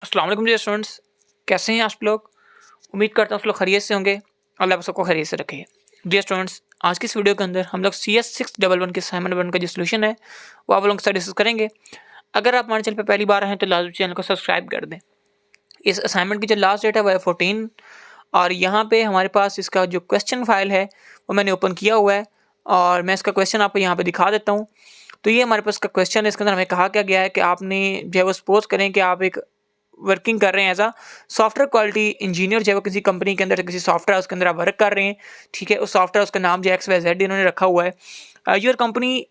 अस्सलाम वालेकुम dear students, कैसे हैं आप लोग। उम्मीद करता हूँ आप लोग खैरियत से होंगे। अल्लाह आप सबको खैरियत से रखे। डियर स्टूडेंट्स, आज की इस वीडियो के अंदर हम लोग CS611 के असाइनमेंट 1 का जो सोल्यूशन है वो आप लोगों के साथ डिस्कस करेंगे। अगर आप हमारे चैनल पर पहली बार आए हैं तो लाजमी चैनल को सब्सक्राइब कर दें। इस असाइनमेंट की जो लास्ट डेट है वो है 14 और यहाँ पे हमारे पास इसका जो क्वेश्चन फाइल है वो मैंने ओपन किया हुआ है और मैं इसका क्वेश्चन आपको यहाँ पे दिखा देता हूँ। तो ये हमारे पास का क्वेश्चन है। इसके अंदर हमें कहा क्या गया है कि आपने जो है वो सपोज करें कि आप एक वर्किंग कर रहे हैं as a software quality engineer, जो है वो किसी कंपनी के अंदर किसी सॉफ्टवेयर उसके अंदर आप वर्क कर रहे हैं। ठीक है, उस सॉफ्टवेयर उसका नाम जो XYZ इन्होंने रखा हुआ है। Your company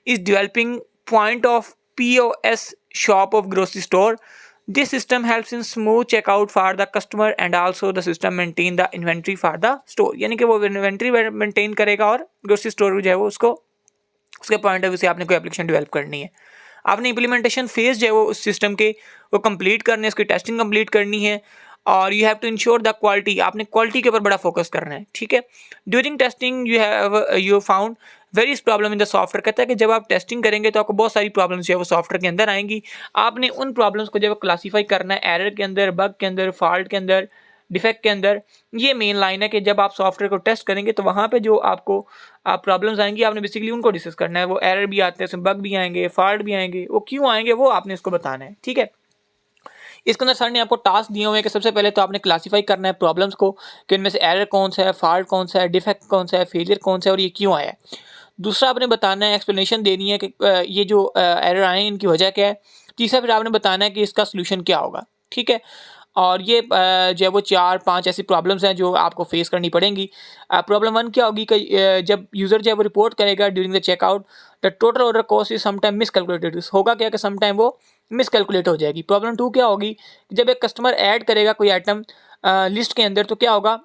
is developing point of POS shop of grocery store. This system helps in smooth checkout for the customer and also the system maintain the inventory for the store. यानी कि वो inventory maintain करेगा और grocery store जो है वो उसको उसके पॉइंट ऑफ व्यू से आपने कोई एप्लीकेशन डेवलप करनी है। आपने इम्प्लीमेंटेशन फेज जो है वो उस सिस्टम के वो कंप्लीट करने, उसकी टेस्टिंग कंप्लीट करनी है और you have to ensure the quality. आपने क्वालिटी के ऊपर बड़ा फोकस करना है। ठीक है, during testing you found varies problem in the software. कहता है कि जब आप टेस्टिंग करेंगे तो आपको बहुत सारी प्रॉब्लम्स जो है वो सॉफ्टवेयर के अंदर आएंगी। आपने उन प्रॉब्लम्स को जब क्लासीफाई करना है एरर के अंदर, बग के अंदर, फॉल्ट के अंदर, डिफेक्ट के अंदर। ये मेन लाइन है कि जब आप सॉफ्टवेयर को टेस्ट करेंगे तो वहाँ पे जो आपको प्रॉब्लम्स आएंगी आपने बेसिकली उनको डिस्कस करना है। वो एरर भी आते हैं, उसमें बग भी आएंगे, फॉल्ट भी आएंगे, वो क्यों आएंगे वो आपने इसको बताना है। ठीक है, इसके अंदर सर ने आपको टास्क दिए हुए हैं कि सबसे पहले तो आपने क्लासीफाई करना है प्रॉब्लम्स को कि इनमें से एरर कौन सा है, फॉल्ट कौन सा है, डिफेक्ट कौन सा है, फेलियर कौन सा है और ये क्यों आया है। दूसरा आपने बताना है, एक्सप्लेनेशन देनी है कि ये जो एरर आए हैं इनकी वजह क्या है। तीसरा फिर आपने बताना है कि इसका सोल्यूशन क्या होगा। ठीक है, और ये जो है वो 4-5 ऐसी प्रॉब्लम्स हैं जो आपको फेस करनी पड़ेंगी। प्रॉब्लम 1 क्या होगी कि जब यूज़र जो है वो रिपोर्ट करेगा during the checkout the total order cost is sometime miscalculated. होगा क्या कि समटाइम वो मिसकैलकुलेट हो जाएगी। प्रॉब्लम 2 क्या होगी, जब एक कस्टमर ऐड करेगा कोई आइटम लिस्ट के अंदर तो क्या होगा,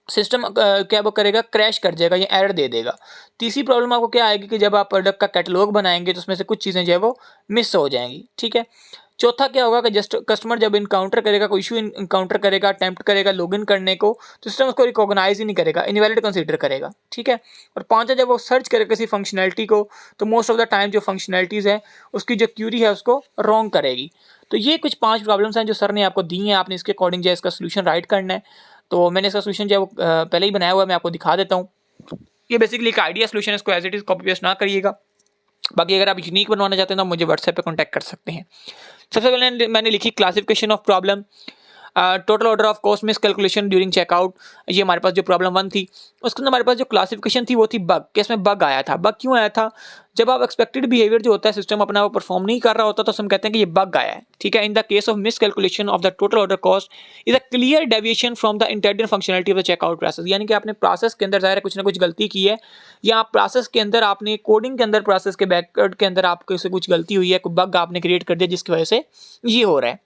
सिस्टम क्या वो करेगा, क्रैश कर जाएगा या एरर दे देगा। तीसरी प्रॉब्लम आपको क्या आएगी कि जब आप प्रोडक्ट का कैटलॉग बनाएंगे तो उसमें से कुछ चीज़ें जो है वो मिस हो जाएंगी। ठीक है, चौथा क्या होगा कि जस्ट कस्टमर जब इनकाउंटर करेगा, कोई इशू इनकाउंटर करेगा, अटेम्प्ट करेगा लॉगिन करने को, तो सिस्टम उसको रिकॉग्नाइज ही नहीं करेगा, इनवैलिड कंसीडर करेगा। ठीक है, और पांचवा जब वो सर्च करेगा किसी फंक्शनैलिटी को तो मोस्ट ऑफ द टाइम जो फंक्शनैलिटीज़ है उसकी जो क्यूरी है उसको रॉन्ग करेगी। तो ये कुछ 5 प्रॉब्लम्स हैं जो सर ने आपको दी हैं। आपने इसके अकॉर्डिंग जो है इसका सोल्यूशन राइट करना है। तो मैंने इसका सोल्यूशन जो है वो पहले ही बनाया हुआ है, मैं आपको दिखा देता हूँ। ये बेसिकली एक आइडिया सोल्यूशन है, इसको as it is copy paste ना करिएगा। बाकी अगर आप यूनिक बनवाना चाहते हैं तो मुझे व्हाट्सएप पे कांटेक्ट कर सकते हैं। सबसे पहले मैंने लिखी classification of problem, total order of cost miss calculation during checkout. ये हमारे पास जो प्रॉब्लम 1 थी। उसके अंदर हमारे पास जो क्लासिफिकेशन थी वो थी बग, कि इसमें बग आया था। बग क्यों आया था, जब आप एक्सपेक्टेड बिहेवियर जो होता है सिस्टम अपना वो परफॉर्म नहीं कर रहा होता तो हम कहते हैं कि ये बग आया है। ठीक है, in the case of miss calculation of the total order cost is a clear deviation from the intended functionality of the checkout process. यानी कि आपने प्रोसेस के अंदर ज़ाहिर है कुछ ना कुछ गलती की है, या आप प्रोसेस के अंदर आपने कोडिंग के अंदर प्रोसेस के बैकवर्ड के अंदर आपको से कुछ गलती हुई है, कोई बग आपने क्रिएट कर दिया जिसकी वजह से ये हो रहा है।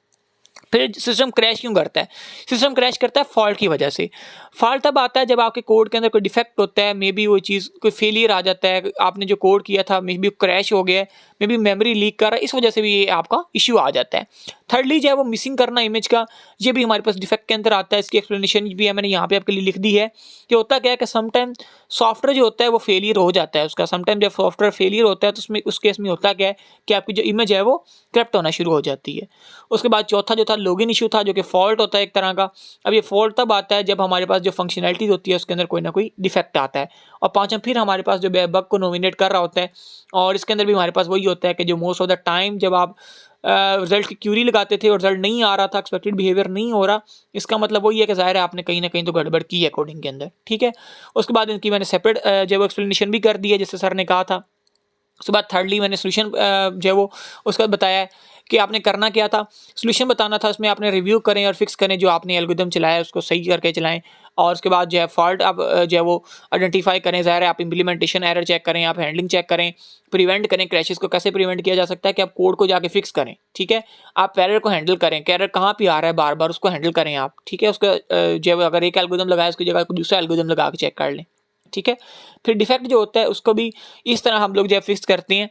फिर सिस्टम क्रैश क्यों करता है, सिस्टम क्रैश करता है फॉल्ट की वजह से। फॉल्ट तब आता है जब आपके कोड के अंदर कोई डिफेक्ट होता है, मे बी वो चीज़ कोई फेलियर आ जाता है, आपने जो कोड किया था मे बी क्रैश हो गया है, मे बी मेमोरी लीक कर रहा है, इस वजह से भी ये आपका इशू आ जाता है। थर्डली जो है वो मिसिंग करना इमेज का, ये भी हमारे पास डिफेक्ट के अंदर आता है। इसकी एक्सप्लेनेशन भी है मैंने यहाँ पे आपके लिए लिख दी है कि होता क्या है कि समटाइम सॉफ्टवेयर जो होता है वो फेलियर हो जाता है उसका। समटाइम जब सॉफ्टवेयर फेलियर होता है तो उसमें उस केस में होता क्या है कि आपकी जो इमेज है वो करप्ट होना शुरू हो जाती है। उसके बाद चौथा जो था लॉगिन इशू था, जो कि फॉल्ट होता है एक तरह का। अब ये फॉल्ट तब आता है जब हमारे पास जो फंक्शनैलिटीज होती है उसके अंदर कोई ना कोई डिफेक्ट आता है। और पांचवा फिर हमारे पास जो बग को नॉमिनेट कर रहा होता है, और इसके अंदर भी हमारे पास वही होता है कि जो मोस्ट ऑफ द टाइम जब आप रिजल्ट की क्यूरी लगाते थे और रिजल्ट नहीं आ रहा था, एक्सपेक्टेड बिहेवियर नहीं हो रहा, इसका मतलब वही है कि ज़ाहिर है आपने कहीं ना कहीं तो गड़बड़ की है कोडिंग के अंदर। ठीक है, उसके बाद इनकी मैंने सेपरेट जो एक्सप्लेनेशन भी कर दी है जैसे सर ने कहा था। उसके बाद थर्डली मैंने सोल्यूशन जो है वो उसका बताया है कि आपने करना क्या था, सोल्यूशन बताना था। उसमें आपने रिव्यू करें और फिक्स करें, जो आपने एल्गोरिथम चलाया है उसको सही करके चलाएं। और उसके बाद जो है फॉल्ट आप जो है वो आइडेंटिफाई करें। ज़ाहिर है आप इंप्लीमेंटेशन एरर चेक करें, आप हैंडलिंग चेक करें, प्रिवेंट करें। क्रैशेस को कैसे प्रिवेंट किया जा सकता है कि आप कोड को जाके फिक्स करें। ठीक है, आप एरर को हैंडल करें कि एरर कहाँ पे आ रहा है बार बार, उसको हैंडल करें आप। ठीक है, उसका जो अगर एक एल्गोरिथम लगाए उसकी जगह दूसरा एल्गोरिथम लगा के चेक कर लें। ठीक है, फिर डिफेक्ट जो होता है उसको भी इस तरह हम लोग जो है फिक्स करते हैं।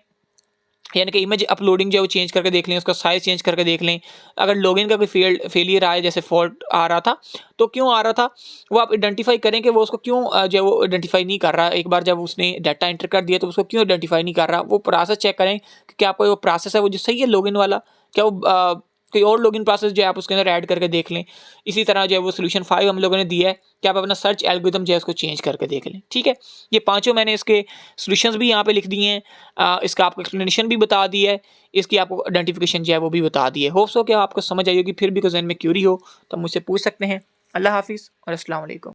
यानी कि इमेज अपलोडिंग जो है वो चेंज करके देख लें, उसका साइज़ चेंज करके देख लें। अगर लॉगिन का कोई फेलियर आए, जैसे फॉल्ट आ रहा था तो क्यों आ रहा था वो आप आइडेंटिफाई करें कि वो उसको क्यों जो है वो आइडेंटिफाई नहीं कर रहा। एक बार जब उसने डाटा एंटर कर दिया तो उसको क्यों आइडेंटिफाई नहीं कर रहा, वो प्रोसेस चेक करें कि क्या आपका वो प्रोसेस है वो जो सही है लॉगिन वाला, क्या वो कोई और लॉगिन प्रोसेस जो है आप उसके अंदर ऐड करके देख लें। इसी तरह जो है वो सोल्यूशन 5 हम लोगों ने दिया है कि आप अपना सर्च एल्गोरिथम जो है उसको चेंज करके देख लें। ठीक है, ये पांचों मैंने इसके सॉल्यूशंस भी यहाँ पे लिख दिए हैं, इसका आपको एक्सप्लेनेशन भी बता दिया है, इसकी आपको आइडेंटिफिकेशन जो है वो भी बता दी है। होप्स हो कि आपको समझ आई होगी। फिर भी कोई ज़हन में क्यूरी हो तो मुझसे पूछ सकते हैं। अल्लाह हाफिज़ और अस्सलाम वालेकुम।